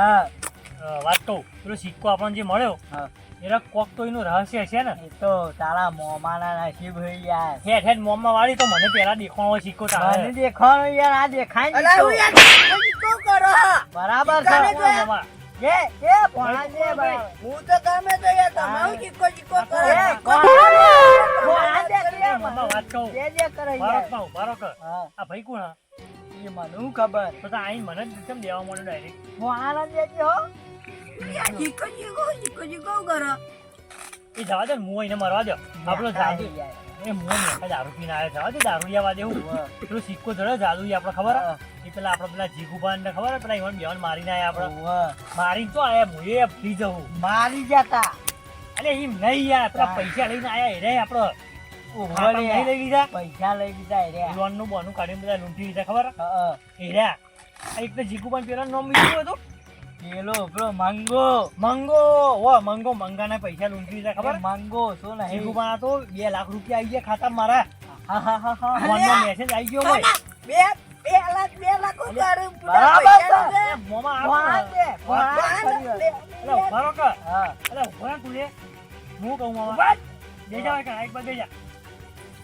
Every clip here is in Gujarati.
હા વાત કહું, પેલો સિક્કો આપણને જે મળ્યો હા એના કોક તો એનું રહસ્ય છે ને. એ તો તારા મોમાના નસીબ હોય યાર. હેઠ હેઠ મોંમાં વાળી તો મને પેલા દેખાણો હોય સિક્કો તારે. મને દેખાણો યાર, આ દેખાય અલા ને હું યાર શું કરો? બરાબર તારે છે તો મોંમાં. એ ભણા છે બરાબર. હું તો તમે તો યાર તમારું ચીકો કરો. એ ભણા છે એ મોંમાં વાત કહું. જે કરે યાર. ભારતમાં ઉભારો કર. હા આ ભાઈ કોણ હા? એ મને હું ખબર. તો તો આઈને મને જ કેમ દેવા માંડ્યો ડાયરેક્ટ? ભણા જે હો. યાર ચીકો કરો. એ જવા દે ને, હું એને મરવા દો. આપણો જાદુ યાર. એ મોં ને દારૂ પીને આવ્યો, જવા દે દારૂડિયા વાદે હું. પેલો સિક્કો જડ્યો જાદુ આપણે ખબર હે? એ પેલા આપણે પેલા જીગુબાન ને ખબર હે? પેલા ઈવન બેવાન મારીને આયા આપણે. ઓવે. મારીને તો આયા, હું એ ભૂલી જવું. મારી જતા. અરે એમ નહીં યાર, પેલા પૈસા લઈને આયા એ રે આપણો. ઓવે નહીં લઈ લીધા. પૈસા લઈ લીધા એ રે. લોન નું બોનું કાઢીને બધા લૂંટી લીધા ખબર હે? હા એ રે. આ એક તો જીગુબાન પેલાનું નામ બીજું હતું. પેલો મંગો. મંગો. ઓ મંગો, મંગાના પૈસા લૂંટી લીધા ખબર હે? મંગો શું નહીં. જીગુબાના તો 2 લાખ રૂપિયા આવી ગયા ખાતામાં મારા. હા હા હા હા. ફોનમાં મેસેજ આવી ગયો હોય. બે લાખ કરું. બરાબર છે. એ મોંમાં ભણા આપ. છે ભણા છે. એટલે ઉભારો કર. હા એટલે ઉભા તું લે. હું કહું મામા. બેજા હોય કાંઈ, એક બાજુ બેજા.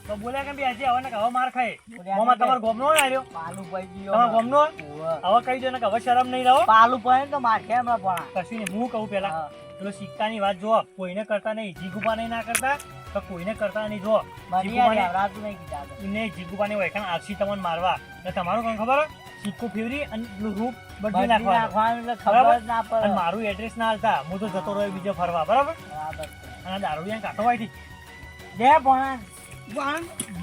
તો બોલ્યા કેમ બે હજી હવે ને હવે માર ખાય. મોમાં તમારો ગોમનો હોય આવ્યો. પાલું પડી ગયો. તમારો ગોમનો હોય? ઓવે. હવે કહી દો ને કે હવે શરમ નહીં રહો. પાલું પડે તો માથે હમણાં ભણા. કશું નહીં, હું કહું પેલા. હા. પેલો સિક્કાની વાત જો, કોઈને કરતા નહીં, જીગુબાને ના કરતા તો કોઈને કરતા નહીં. જો મને યાર આવડાતું નહીં કીધા તો. એને જીગુબાને વૈખાણ આરસી તમને મારવા એટલે તમારું કામ ખબર હે? સિક્કો ફેરવી અને પેલું રૂપ બદલી બદલી નાખવાનું. નાખવાનું એટલે ખબર જ ના અને પડે. મારું એડ્રેસ ના હાલતા, હું તો જતો રહ્યો બીજો ફરવા, બરાબર? બરાબર છે. અને દારૂડિયા કાઢો હોય દે ભણા.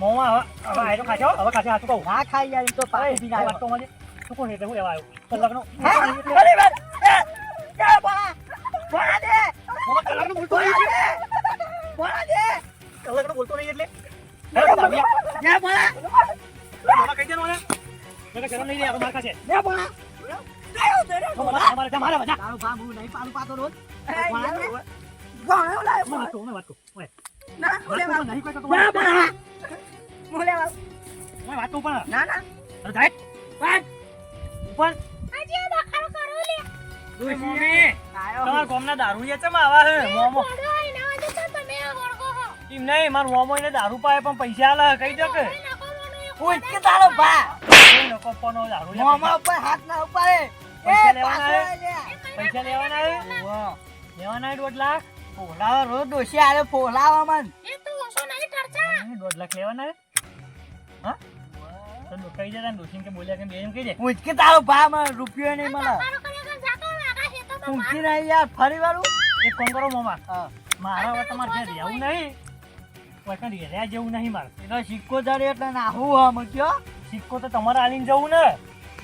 મોમાં હવે આયરો ખાશો, હવે ખાશે હાચું કહું. ના ખાઈ યાર, ઈ તો પાછી પીને વાત આવ્યો. તો મને શું કોણ એટલે હું એવા આવ્યો તો લગ્ન હે? અરે વાત. દે ભણા. ભણા દે. લગ્ન બોલતો નહીં એટલે ભણા દે. લગ્ન બોલતો નહીં એટલે દે ભણા. મોમાં કહી દેનો ને મેં શરમ નહીં લે, આપણે માર ખાશે. દે ભણા. તમારે તમારે બધા તારું બાબુ નહીં પાલું પાતો રોજ. એ ભણા દે. યાર. ભણો લાય. વાત કહું, વાત કહું. ઓય, ના બોલે વાત કહું, નહીં કોઈ તો દે વાત ભણા. બોલે કહું પણ. ના ના. અરે જાય. વાત. ઉપર. ઓય મમ્મી, તમારા ગામના દારૂડિયા ચમ આવા હે? મોમો. એમ નહીં, મારું મોમો એને દારૂ પાય પણ પૈસા આલે, કહી દો કે. કોઈ કે તારો ભા. કોઈ નકો પોનો દારૂડિયા મોમાં ઉપર હાથ ના ઉપાડે. પૈસા એ લેવાના પાછો હે? લે. પૈસા લેવાના હે? વાહ. લેવાના હે 1.5 લાખ? ફોલાવા રોજ ડોશી આલે ફોલાવા મન. 1.5 લાખ લેવાના હે? હા? તો કહી દે ને દોશીને કે બોલ્યા કે બે એમ કહી દે. પૂછ કે તારો ભા મને રૂપિયો નહીં મળે. પૂછી નહીં યાર ફરી વાળું. એક કામ કરો મોમાં, હા. મારા હવે તમારે ઘેર રહેવું નહીં. કોઈ કંઈ રહ્યા જેવું નહીં મારે. એનો સિક્કો જડે એટલે નાહું હા મૂક્યો. સિક્કો તો તમારે આલીને જવું ને.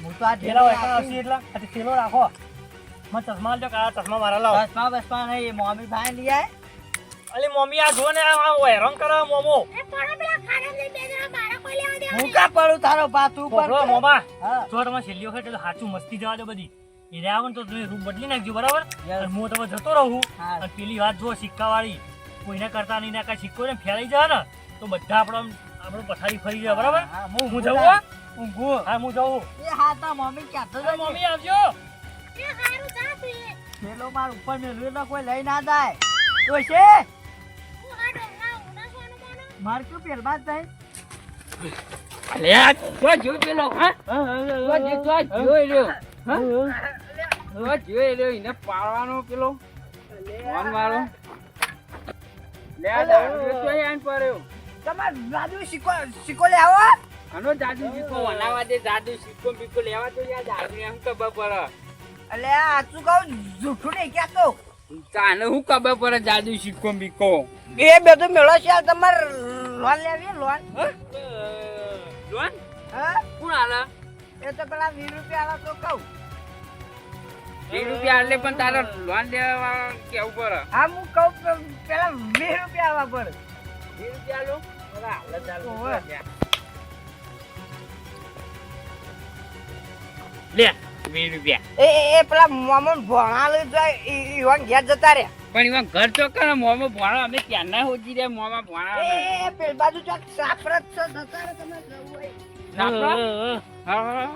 હું તો આ પેલા વૈકણ આવશે એટલે આ થેલો રાખો. મને ચશ્મા આલજો કે આ ચશ્મા મારા લાવો. બસમાં બસમાં નહીં મોમી ભાઈ લઈ આય. અલી મમ્મી આ જો ને આ હેરાન કરે મોમો. હું કા પડું તારો ભા તું પકડો પર. મોમા. હા. જો તમારે છેલ્લી વખત એટલે સાચું મસ્તી જવા દો બધી. એ રહ્યા ને તો તમે રૂમ બદલી નાખજો, બરાબર? Yes. અને હું તમે જતો રહું. હા. અને પેલી વાત જો સિક્કાવાળી કોઈને કરતા નહીં, ના કાંઈ સિક્કો ને ફેલાઈ જાય ને તો બધા આપણું પથારી ફરી જાય, બરાબર? હા, હું જવું હો? ઊંઘું. હા હું જવું. એ હા તા મમ્મી કહેતો અરે હતો મમ્મી આવજો. પેલો માર ઉપર મેલ્યો તો કોઈ લઈ ના જાય. તો છે માર કયું પેલમાં જ જાય. અલ્યા તો જો પેલો હા તો જોઈ રહ્યો હા તો જોઈ રહ્યો એને પાડવાનો પેલો ફોન મારો લે દારૂ તો આન પડ્યો તમાર જાદુ સિક્કો લે આવો. આનો જાદુ સિક્કો વનાવા દે, જાદુ સિક્કો બીકો લેવા તો યાર દારૂ એમ ખબર પડે. અલે આ તું કહું જૂઠું નહીં કહેતો. તાને હું ખબર પડે જાદુ સિક્કો બીકો એ બધું મેળો છે તમાર લોન લેવી લોન. લોન હા કોણ આલા એ તો પેલા 20 રૂપિયા આલા તો કહું. 20 રૂપિયા આલે પણ તારે લોન લેવા કેવું પડે. હા હું કહું પેલા 20 રૂપિયા આવા પડે. 20 રૂપિયા લો બરા હાલે ચાલુ ઓવે. લે 20 રૂપિયા એ પેલા મોમન ભણા લઈ જાય ઈવન ઘેર જતા રહ્યા. પણ એમાં ઘર ચોકર મોમાં ભણા અમે ક્યારના હોજી રહ્યા મોમાં ભણા એ પેલ બાજુ ચોક સાપરત છે જતા રહ્યા તમે જવું હોય. હા હા